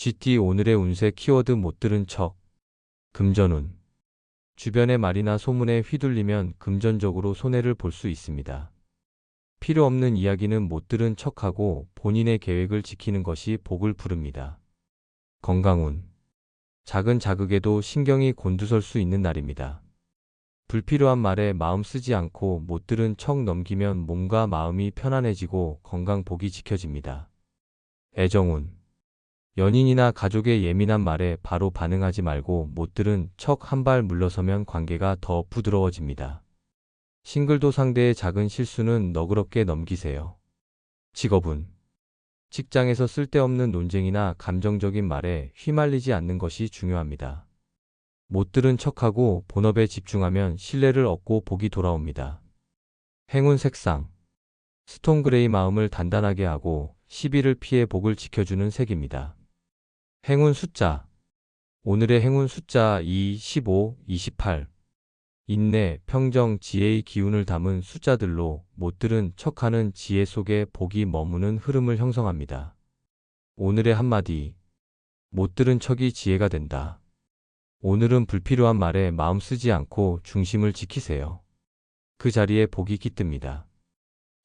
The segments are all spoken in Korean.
GT 오늘의 운세 키워드 못 들은 척. 금전운. 주변의 말이나 소문에 휘둘리면 금전적으로 손해를 볼 수 있습니다. 필요 없는 이야기는 못 들은 척하고 본인의 계획을 지키는 것이 복을 부릅니다. 건강운. 작은 자극에도 신경이 곤두설 수 있는 날입니다. 불필요한 말에 마음 쓰지 않고 못 들은 척 넘기면 몸과 마음이 편안해지고 건강 복이 지켜집니다. 애정운. 연인이나 가족의 예민한 말에 바로 반응하지 말고 못 들은 척 한 발 물러서면 관계가 더 부드러워집니다. 싱글도 상대의 작은 실수는 너그럽게 넘기세요. 직업운. 직장에서 쓸데없는 논쟁이나 감정적인 말에 휘말리지 않는 것이 중요합니다. 못 들은 척하고 본업에 집중하면 신뢰를 얻고 복이 돌아옵니다. 행운 색상. 스톤 그레이 마음을 단단하게 하고 시비를 피해 복을 지켜주는 색입니다. 행운 숫자. 오늘의 행운 숫자 2, 15, 28. 인내, 평정, 지혜의 기운을 담은 숫자들로 못 들은 척하는 지혜 속에 복이 머무는 흐름을 형성합니다. 오늘의 한마디. 못 들은 척이 지혜가 된다. 오늘은 불필요한 말에 마음 쓰지 않고 중심을 지키세요. 그 자리에 복이 깃듭니다.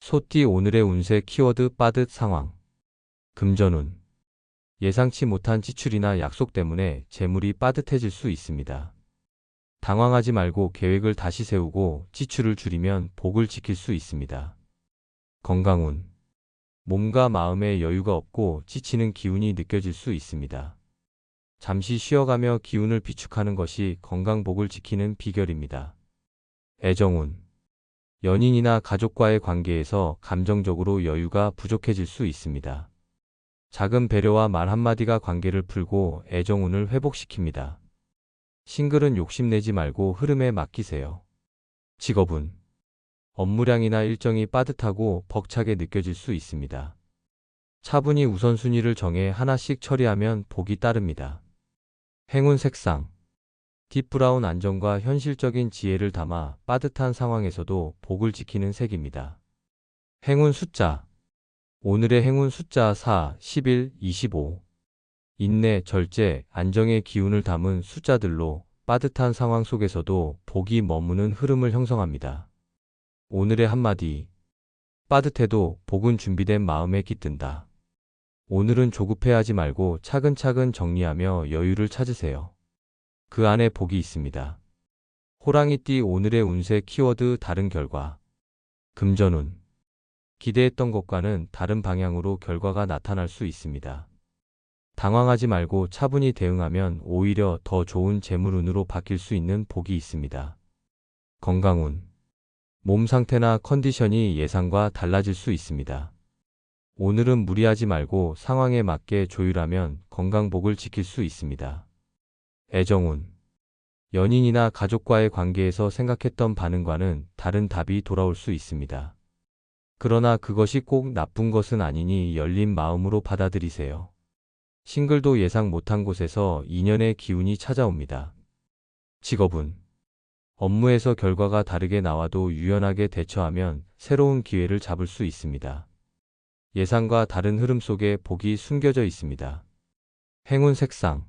소띠 오늘의 운세 키워드 빠듯 상황. 금전운. 예상치 못한 지출이나 약속 때문에 재물이 빠듯해질 수 있습니다. 당황하지 말고 계획을 다시 세우고 지출을 줄이면 복을 지킬 수 있습니다. 건강운. 몸과 마음에 여유가 없고 지치는 기운이 느껴질 수 있습니다. 잠시 쉬어가며 기운을 비축하는 것이 건강복을 지키는 비결입니다. 애정운. 연인이나 가족과의 관계에서 감정적으로 여유가 부족해질 수 있습니다. 작은 배려와 말 한마디가 관계를 풀고 애정운을 회복시킵니다. 싱글은 욕심내지 말고 흐름에 맡기세요. 직업운. 업무량이나 일정이 빠듯하고 벅차게 느껴질 수 있습니다. 차분히 우선순위를 정해 하나씩 처리하면 복이 따릅니다. 행운 색상. 딥브라운 안정과 현실적인 지혜를 담아 빠듯한 상황에서도 복을 지키는 색입니다. 행운 숫자. 오늘의 행운 숫자 4, 11, 25. 인내, 절제, 안정의 기운을 담은 숫자들로 빠듯한 상황 속에서도 복이 머무는 흐름을 형성합니다. 오늘의 한마디. 빠듯해도 복은 준비된 마음에 깃든다. 오늘은 조급해하지 말고 차근차근 정리하며 여유를 찾으세요. 그 안에 복이 있습니다. 호랑이띠 오늘의 운세 키워드 다른 결과. 금전운. 기대했던 것과는 다른 방향으로 결과가 나타날 수 있습니다. 당황하지 말고 차분히 대응하면 오히려 더 좋은 재물운으로 바뀔 수 있는 복이 있습니다. 건강운. 몸 상태나 컨디션이 예상과 달라질 수 있습니다. 오늘은 무리하지 말고 상황에 맞게 조율하면 건강복을 지킬 수 있습니다. 애정운. 연인이나 가족과의 관계에서 생각했던 반응과는 다른 답이 돌아올 수 있습니다. 그러나 그것이 꼭 나쁜 것은 아니니 열린 마음으로 받아들이세요. 싱글도 예상 못한 곳에서 인연의 기운이 찾아옵니다. 직업운. 업무에서 결과가 다르게 나와도 유연하게 대처하면 새로운 기회를 잡을 수 있습니다. 예상과 다른 흐름 속에 복이 숨겨져 있습니다. 행운 색상.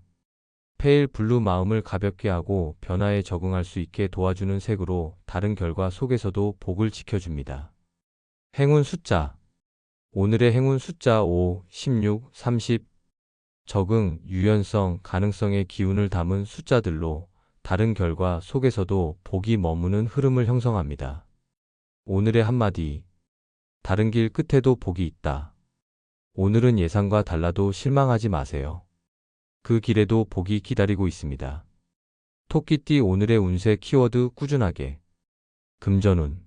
페일 블루 마음을 가볍게 하고 변화에 적응할 수 있게 도와주는 색으로 다른 결과 속에서도 복을 지켜줍니다. 행운 숫자. 오늘의 행운 숫자 5, 16, 30. 적응, 유연성, 가능성의 기운을 담은 숫자들로 다른 결과 속에서도 복이 머무는 흐름을 형성합니다. 오늘의 한마디. 다른 길 끝에도 복이 있다. 오늘은 예상과 달라도 실망하지 마세요. 그 길에도 복이 기다리고 있습니다. 토끼띠 오늘의 운세 키워드 꾸준하게. 금전운.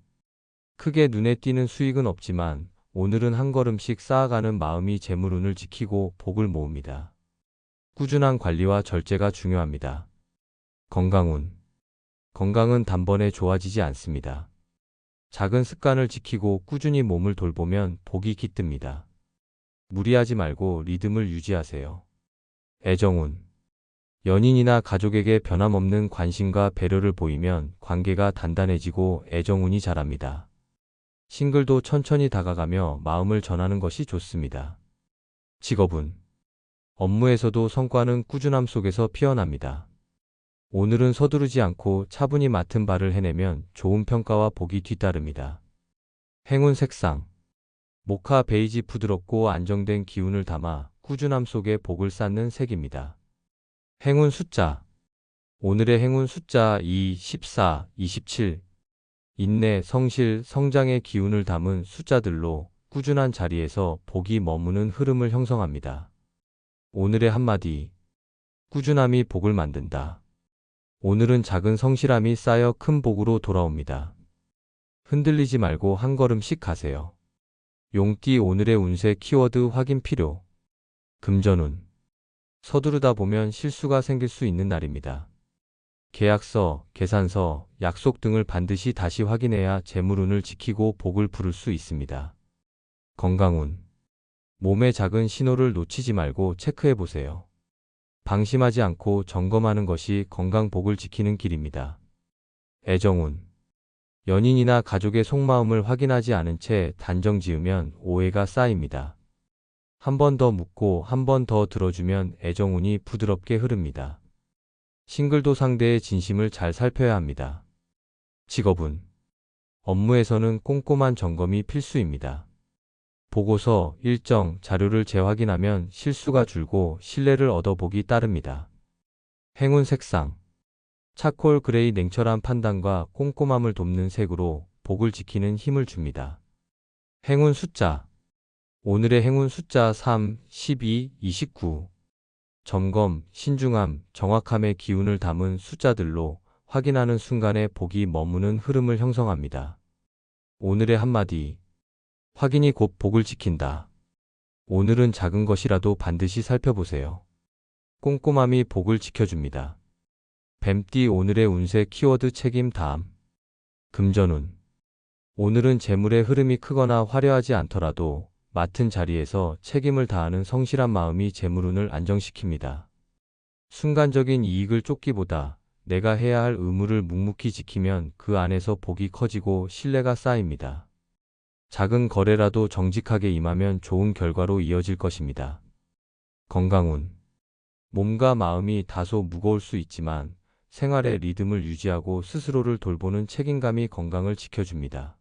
크게 눈에 띄는 수익은 없지만 오늘은 한 걸음씩 쌓아가는 마음이 재물운을 지키고 복을 모읍니다. 꾸준한 관리와 절제가 중요합니다. 건강운. 건강은 단번에 좋아지지 않습니다. 작은 습관을 지키고 꾸준히 몸을 돌보면 복이 깃듭니다. 무리하지 말고 리듬을 유지하세요. 애정운. 연인이나 가족에게 변함없는 관심과 배려를 보이면 관계가 단단해지고 애정운이 자랍니다. 싱글도 천천히 다가가며 마음을 전하는 것이 좋습니다. 직업운. 업무에서도 성과는 꾸준함 속에서 피어납니다. 오늘은 서두르지 않고 차분히 맡은 바를 해내면 좋은 평가와 복이 뒤따릅니다. 행운 색상 모카 베이지 부드럽고 안정된 기운을 담아 꾸준함 속에 복을 쌓는 색입니다. 행운 숫자 오늘의 행운 숫자 2, 14, 27 인내, 성실, 성장의 기운을 담은 숫자들로 꾸준한 자리에서 복이 머무는 흐름을 형성합니다. 오늘의 한마디 꾸준함이 복을 만든다. 오늘은 작은 성실함이 쌓여 큰 복으로 돌아옵니다. 흔들리지 말고 한 걸음씩 가세요. 용띠 오늘의 운세 키워드 확인 필요. 금전운. 서두르다 보면 실수가 생길 수 있는 날입니다. 계약서, 계산서, 약속 등을 반드시 다시 확인해야 재물운을 지키고 복을 부를 수 있습니다. 건강운. 몸의 작은 신호를 놓치지 말고 체크해 보세요. 방심하지 않고 점검하는 것이 건강 복을 지키는 길입니다. 애정운. 연인이나 가족의 속마음을 확인하지 않은 채 단정 지으면 오해가 쌓입니다. 한 번 더 묻고 한 번 더 들어주면 애정운이 부드럽게 흐릅니다. 싱글도 상대의 진심을 잘 살펴야 합니다. 직업운. 업무에서는 꼼꼼한 점검이 필수입니다. 보고서, 일정, 자료를 재확인하면 실수가 줄고 신뢰를 얻어 복이 따릅니다. 행운 색상. 차콜 그레이 냉철한 판단과 꼼꼼함을 돕는 색으로 복을 지키는 힘을 줍니다. 행운 숫자. 오늘의 행운 숫자 3, 12, 29. 점검, 신중함, 정확함의 기운을 담은 숫자들로 확인하는 순간에 복이 머무는 흐름을 형성합니다. 오늘의 한마디. 확인이 곧 복을 지킨다. 오늘은 작은 것이라도 반드시 살펴보세요. 꼼꼼함이 복을 지켜줍니다. 뱀띠 오늘의 운세 키워드 책임 다음. 금전운. 오늘은 재물의 흐름이 크거나 화려하지 않더라도 맡은 자리에서 책임을 다하는 성실한 마음이 재물운을 안정시킵니다. 순간적인 이익을 쫓기보다 내가 해야 할 의무를 묵묵히 지키면 그 안에서 복이 커지고 신뢰가 쌓입니다. 작은 거래라도 정직하게 임하면 좋은 결과로 이어질 것입니다. 건강운. 몸과 마음이 다소 무거울 수 있지만 생활의 리듬을 유지하고 스스로를 돌보는 책임감이 건강을 지켜줍니다.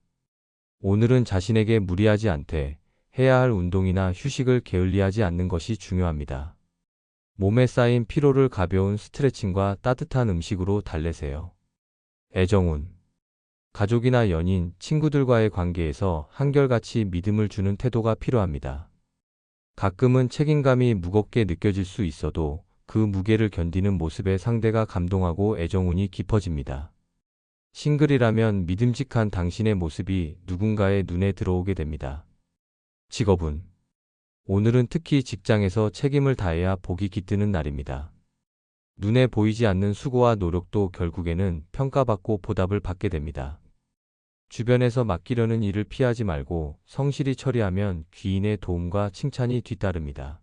오늘은 자신에게 무리하지 않되 해야 할 운동이나 휴식을 게을리하지 않는 것이 중요합니다. 몸에 쌓인 피로를 가벼운 스트레칭과 따뜻한 음식으로 달래세요. 애정운. 가족이나 연인, 친구들과의 관계에서 한결같이 믿음을 주는 태도가 필요합니다. 가끔은 책임감이 무겁게 느껴질 수 있어도 그 무게를 견디는 모습에 상대가 감동하고 애정운이 깊어집니다. 싱글이라면 믿음직한 당신의 모습이 누군가의 눈에 들어오게 됩니다. 직업운. 오늘은 특히 직장에서 책임을 다해야 복이 깃드는 날입니다. 눈에 보이지 않는 수고와 노력도 결국에는 평가받고 보답을 받게 됩니다. 주변에서 맡기려는 일을 피하지 말고 성실히 처리하면 귀인의 도움과 칭찬이 뒤따릅니다.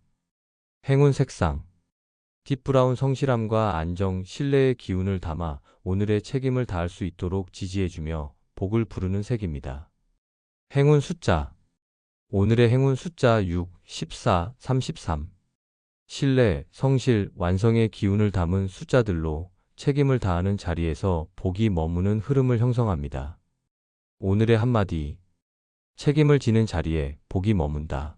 행운 색상. 딥브라운 성실함과 안정, 신뢰의 기운을 담아 오늘의 책임을 다할 수 있도록 지지해주며 복을 부르는 색입니다. 행운 숫자. 오늘의 행운 숫자 6, 14, 33. 신뢰, 성실, 완성의 기운을 담은 숫자들로 책임을 다하는 자리에서 복이 머무는 흐름을 형성합니다. 오늘의 한마디. 책임을 지는 자리에 복이 머문다.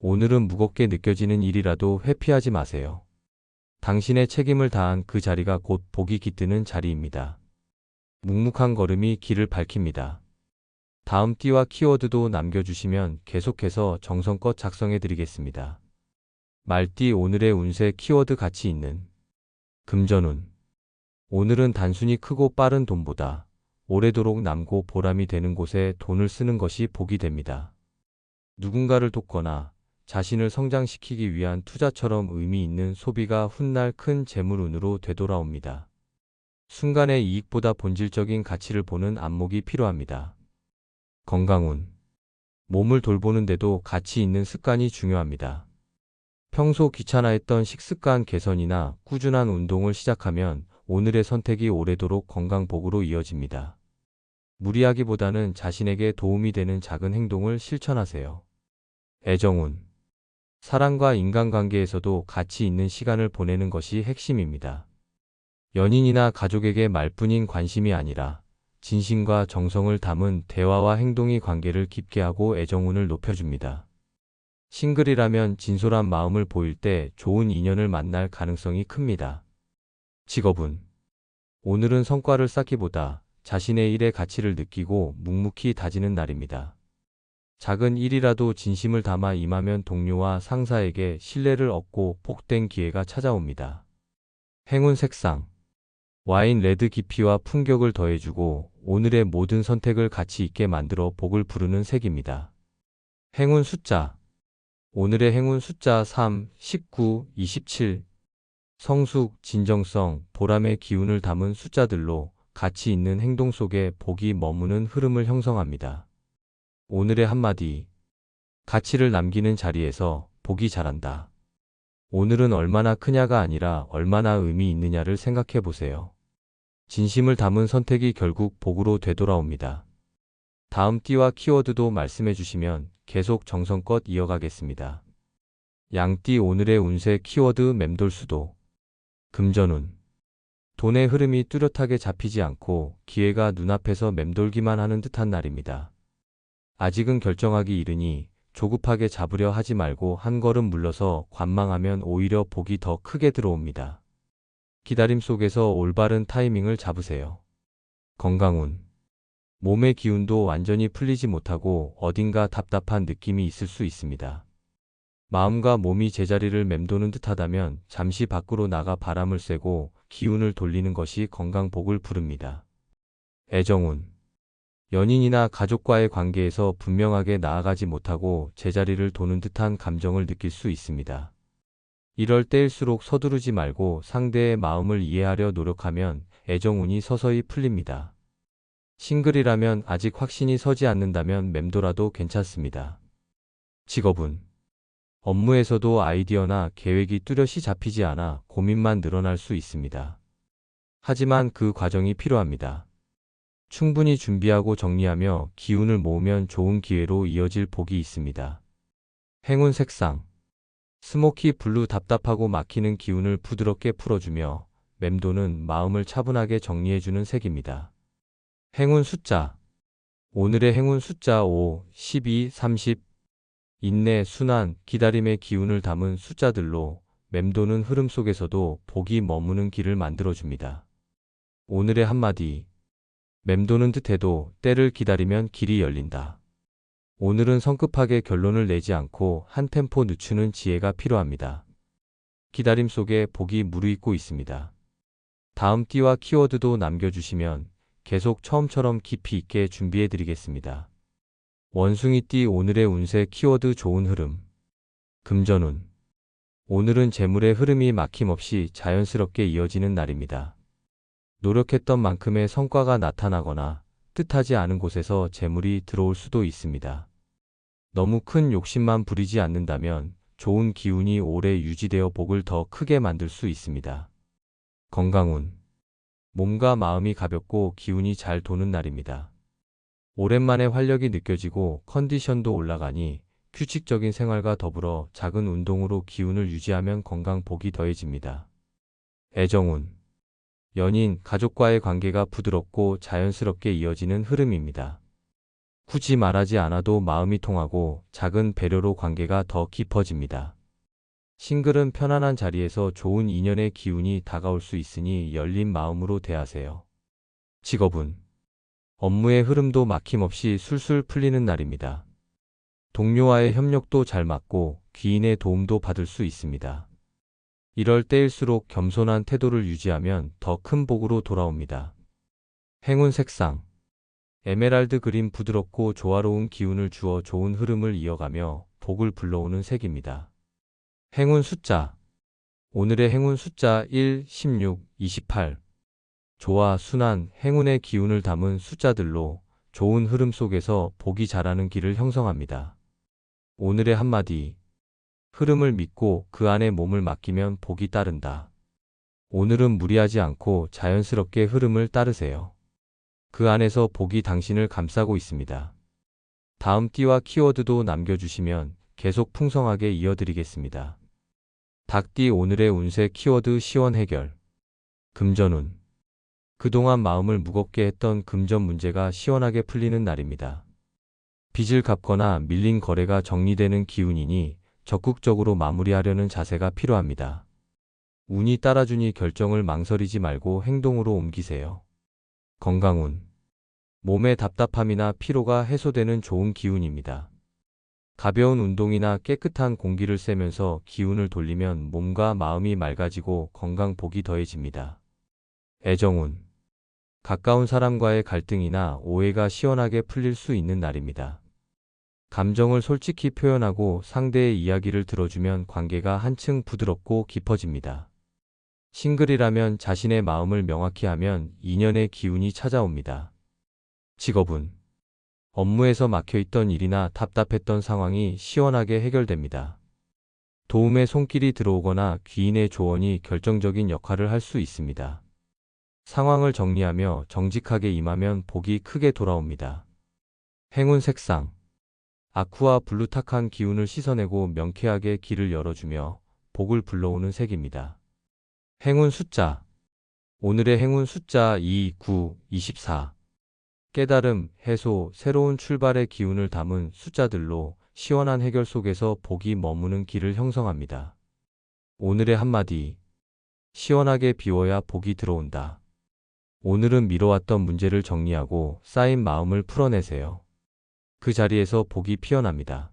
오늘은 무겁게 느껴지는 일이라도 회피하지 마세요. 당신의 책임을 다한 그 자리가 곧 복이 깃드는 자리입니다. 묵묵한 걸음이 길을 밝힙니다. 다음 띠와 키워드도 남겨주시면 계속해서 정성껏 작성해 드리겠습니다. 말띠 오늘의 운세 키워드 가치 있는. 금전운. 오늘은 단순히 크고 빠른 돈보다 오래도록 남고 보람이 되는 곳에 돈을 쓰는 것이 복이 됩니다. 누군가를 돕거나 자신을 성장시키기 위한 투자처럼 의미 있는 소비가 훗날 큰 재물운으로 되돌아옵니다. 순간의 이익보다 본질적인 가치를 보는 안목이 필요합니다. 건강운. 몸을 돌보는데도 가치 있는 습관이 중요합니다. 평소 귀찮아했던 식습관 개선이나 꾸준한 운동을 시작하면 오늘의 선택이 오래도록 건강복으로 이어집니다. 무리하기보다는 자신에게 도움이 되는 작은 행동을 실천하세요. 애정운. 사랑과 인간관계에서도 가치 있는 시간을 보내는 것이 핵심입니다. 연인이나 가족에게 말뿐인 관심이 아니라 진심과 정성을 담은 대화와 행동이 관계를 깊게 하고 애정운을 높여줍니다. 싱글이라면 진솔한 마음을 보일 때 좋은 인연을 만날 가능성이 큽니다. 직업은 오늘은 성과를 쌓기보다 자신의 일의 가치를 느끼고 묵묵히 다지는 날입니다. 작은 일이라도 진심을 담아 임하면 동료와 상사에게 신뢰를 얻고 복된 기회가 찾아옵니다. 행운 색상 와인 레드 깊이와 품격을 더해주고 오늘의 모든 선택을 가치 있게 만들어 복을 부르는 색입니다. 행운 숫자 오늘의 행운 숫자 3, 19, 27 성숙, 진정성, 보람의 기운을 담은 숫자들로 가치 있는 행동 속에 복이 머무는 흐름을 형성합니다. 오늘의 한마디 가치를 남기는 자리에서 복이 자란다. 오늘은 얼마나 크냐가 아니라 얼마나 의미 있느냐를 생각해 보세요. 진심을 담은 선택이 결국 복으로 되돌아옵니다. 다음 띠와 키워드도 말씀해 주시면 계속 정성껏 이어가겠습니다. 양띠 오늘의 운세 키워드 맴돌수도 금전운 돈의 흐름이 뚜렷하게 잡히지 않고 기회가 눈앞에서 맴돌기만 하는 듯한 날입니다. 아직은 결정하기 이르니 조급하게 잡으려 하지 말고 한 걸음 물러서 관망하면 오히려 복이 더 크게 들어옵니다. 기다림 속에서 올바른 타이밍을 잡으세요. 건강운 몸의 기운도 완전히 풀리지 못하고 어딘가 답답한 느낌이 있을 수 있습니다. 마음과 몸이 제자리를 맴도는 듯하다면 잠시 밖으로 나가 바람을 쐬고 기운을 돌리는 것이 건강복을 부릅니다. 애정운 연인이나 가족과의 관계에서 분명하게 나아가지 못하고 제자리를 도는 듯한 감정을 느낄 수 있습니다. 이럴 때일수록 서두르지 말고 상대의 마음을 이해하려 노력하면 애정운이 서서히 풀립니다. 싱글이라면 아직 확신이 서지 않는다면 맴돌아도 괜찮습니다. 직업운 업무에서도 아이디어나 계획이 뚜렷이 잡히지 않아 고민만 늘어날 수 있습니다. 하지만 그 과정이 필요합니다. 충분히 준비하고 정리하며 기운을 모으면 좋은 기회로 이어질 복이 있습니다. 행운 색상 스모키 블루 답답하고 막히는 기운을 부드럽게 풀어주며 맴도는 마음을 차분하게 정리해주는 색입니다. 행운 숫자 오늘의 행운 숫자 5, 12, 30 인내, 순한, 기다림의 기운을 담은 숫자들로 맴도는 흐름 속에서도 복이 머무는 길을 만들어줍니다. 오늘의 한마디 맴도는 듯해도 때를 기다리면 길이 열린다. 오늘은 성급하게 결론을 내지 않고 한 템포 늦추는 지혜가 필요합니다. 기다림 속에 복이 무르익고 있습니다. 다음 띠와 키워드도 남겨주시면 계속 처음처럼 깊이 있게 준비해드리겠습니다. 원숭이띠 오늘의 운세 키워드 좋은 흐름 금전운 오늘은 재물의 흐름이 막힘없이 자연스럽게 이어지는 날입니다. 노력했던 만큼의 성과가 나타나거나 뜻하지 않은 곳에서 재물이 들어올 수도 있습니다. 너무 큰 욕심만 부리지 않는다면 좋은 기운이 오래 유지되어 복을 더 크게 만들 수 있습니다. 건강운 몸과 마음이 가볍고 기운이 잘 도는 날입니다. 오랜만에 활력이 느껴지고 컨디션도 올라가니 규칙적인 생활과 더불어 작은 운동으로 기운을 유지하면 건강 복이 더해집니다. 애정운 연인, 가족과의 관계가 부드럽고 자연스럽게 이어지는 흐름입니다. 굳이 말하지 않아도 마음이 통하고 작은 배려로 관계가 더 깊어집니다. 싱글은 편안한 자리에서 좋은 인연의 기운이 다가올 수 있으니 열린 마음으로 대하세요. 직업운 업무의 흐름도 막힘없이 술술 풀리는 날입니다. 동료와의 협력도 잘 맞고 귀인의 도움도 받을 수 있습니다. 이럴 때일수록 겸손한 태도를 유지하면 더 큰 복으로 돌아옵니다. 행운 색상 에메랄드 그린 부드럽고 조화로운 기운을 주어 좋은 흐름을 이어가며 복을 불러오는 색입니다. 행운 숫자 오늘의 행운 숫자 1, 16, 28 조화, 순한, 행운의 기운을 담은 숫자들로 좋은 흐름 속에서 복이 자라는 길을 형성합니다. 오늘의 한마디 흐름을 믿고 그 안에 몸을 맡기면 복이 따른다. 오늘은 무리하지 않고 자연스럽게 흐름을 따르세요. 그 안에서 복이 당신을 감싸고 있습니다. 다음 띠와 키워드도 남겨주시면 계속 풍성하게 이어드리겠습니다. 닭띠 오늘의 운세 키워드 시원 해결. 금전운. 그동안 마음을 무겁게 했던 금전 문제가 시원하게 풀리는 날입니다. 빚을 갚거나 밀린 거래가 정리되는 기운이니 적극적으로 마무리하려는 자세가 필요합니다. 운이 따라주니 결정을 망설이지 말고 행동으로 옮기세요. 건강운. 몸의 답답함이나 피로가 해소되는 좋은 기운입니다. 가벼운 운동이나 깨끗한 공기를 쐬면서 기운을 돌리면 몸과 마음이 맑아지고 건강 복이 더해집니다. 애정운. 가까운 사람과의 갈등이나 오해가 시원하게 풀릴 수 있는 날입니다. 감정을 솔직히 표현하고 상대의 이야기를 들어주면 관계가 한층 부드럽고 깊어집니다. 싱글이라면 자신의 마음을 명확히 하면 인연의 기운이 찾아옵니다. 직업운. 업무에서 막혀있던 일이나 답답했던 상황이 시원하게 해결됩니다. 도움의 손길이 들어오거나 귀인의 조언이 결정적인 역할을 할 수 있습니다. 상황을 정리하며 정직하게 임하면 복이 크게 돌아옵니다. 행운 색상. 아쿠아 블루탁한 기운을 씻어내고 명쾌하게 길을 열어주며 복을 불러오는 색입니다. 행운 숫자. 오늘의 행운 숫자 2, 9, 24. 깨달음, 해소, 새로운 출발의 기운을 담은 숫자들로 시원한 해결 속에서 복이 머무는 길을 형성합니다. 오늘의 한마디. 시원하게 비워야 복이 들어온다. 오늘은 미뤄왔던 문제를 정리하고 쌓인 마음을 풀어내세요. 그 자리에서 복이 피어납니다.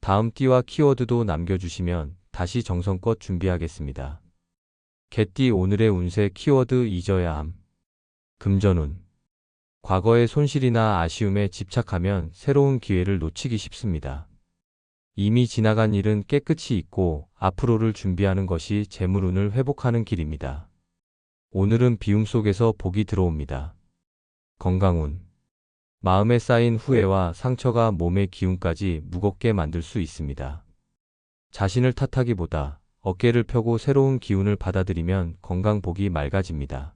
다음 띠와 키워드도 남겨주시면 다시 정성껏 준비하겠습니다. 개띠 오늘의 운세 키워드 잊어야 함. 금전운. 과거의 손실이나 아쉬움에 집착하면 새로운 기회를 놓치기 쉽습니다. 이미 지나간 일은 깨끗이 잊고 앞으로를 준비하는 것이 재물운을 회복하는 길입니다. 오늘은 비움 속에서 복이 들어옵니다. 건강운. 마음에 쌓인 후회와 상처가 몸의 기운까지 무겁게 만들 수 있습니다. 자신을 탓하기보다 어깨를 펴고 새로운 기운을 받아들이면 건강복이 맑아집니다.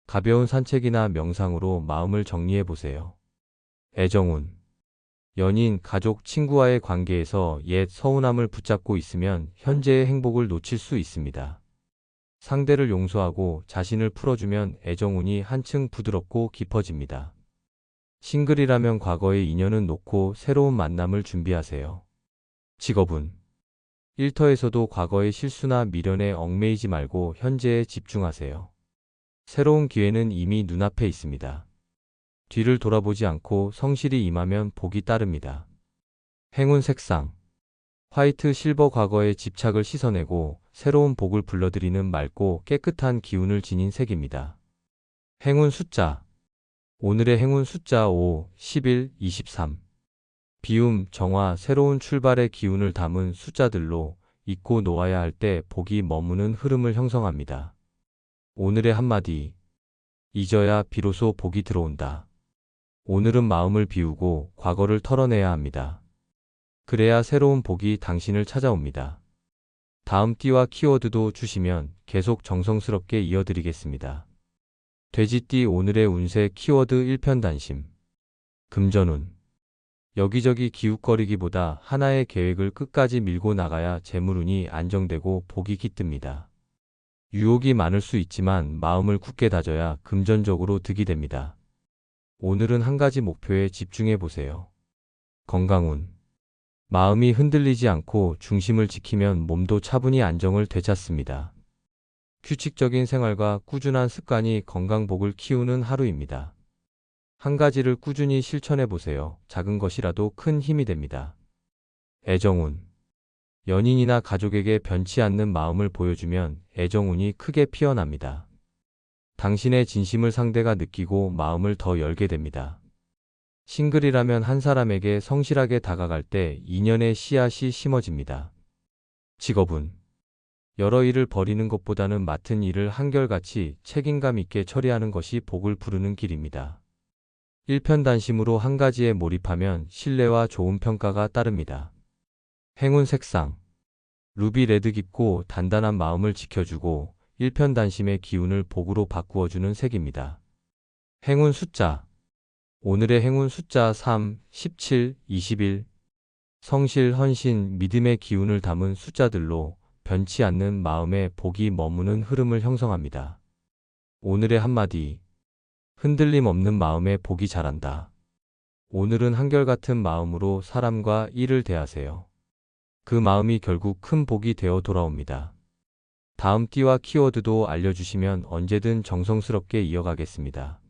가벼운 산책이나 명상으로 마음을 정리해 보세요. 애정운. 연인, 가족, 친구와의 관계에서 옛 서운함을 붙잡고 있으면 현재의 행복을 놓칠 수 있습니다. 상대를 용서하고 자신을 풀어주면 애정운이 한층 부드럽고 깊어집니다. 싱글이라면 과거의 인연은 놓고 새로운 만남을 준비하세요. 직업운. 일터에서도 과거의 실수나 미련에 얽매이지 말고 현재에 집중하세요. 새로운 기회는 이미 눈앞에 있습니다. 뒤를 돌아보지 않고 성실히 임하면 복이 따릅니다. 행운 색상. 화이트 실버 과거의 집착을 씻어내고 새로운 복을 불러들이는 맑고 깨끗한 기운을 지닌 색입니다. 행운 숫자. 오늘의 행운 숫자 5, 11, 23. 비움, 정화, 새로운 출발의 기운을 담은 숫자들로 잊고 놓아야 할 때 복이 머무는 흐름을 형성합니다. 오늘의 한마디. 잊어야 비로소 복이 들어온다. 오늘은 마음을 비우고 과거를 털어내야 합니다. 그래야 새로운 복이 당신을 찾아옵니다. 다음 띠와 키워드도 주시면 계속 정성스럽게 이어드리겠습니다. 돼지띠 오늘의 운세 키워드 일편단심. 금전운. 여기저기 기웃거리기보다 하나의 계획을 끝까지 밀고 나가야 재물운이 안정되고 복이 깃듭니다. 유혹이 많을 수 있지만 마음을 굳게 다져야 금전적으로 득이 됩니다. 오늘은 한 가지 목표에 집중해 보세요. 건강운. 마음이 흔들리지 않고 중심을 지키면 몸도 차분히 안정을 되찾습니다. 규칙적인 생활과 꾸준한 습관이 건강복을 키우는 하루입니다. 한 가지를 꾸준히 실천해 보세요. 작은 것이라도 큰 힘이 됩니다. 애정운. 연인이나 가족에게 변치 않는 마음을 보여주면 애정운이 크게 피어납니다. 당신의 진심을 상대가 느끼고 마음을 더 열게 됩니다. 싱글이라면 한 사람에게 성실하게 다가갈 때 인연의 씨앗이 심어집니다. 직업운. 여러 일을 벌이는 것보다는 맡은 일을 한결같이 책임감 있게 처리하는 것이 복을 부르는 길입니다. 일편단심으로 한 가지에 몰입하면 신뢰와 좋은 평가가 따릅니다. 행운 색상. 루비 레드 깊고 단단한 마음을 지켜주고 일편단심의 기운을 복으로 바꾸어주는 색입니다. 행운 숫자. 오늘의 행운 숫자 3, 17, 21. 성실, 헌신, 믿음의 기운을 담은 숫자들로 변치 않는 마음의 복이 머무는 흐름을 형성합니다. 오늘의 한마디. 흔들림 없는 마음의 복이 자란다. 오늘은 한결같은 마음으로 사람과 일을 대하세요. 그 마음이 결국 큰 복이 되어 돌아옵니다. 다음 띠와 키워드도 알려주시면 언제든 정성스럽게 이어가겠습니다.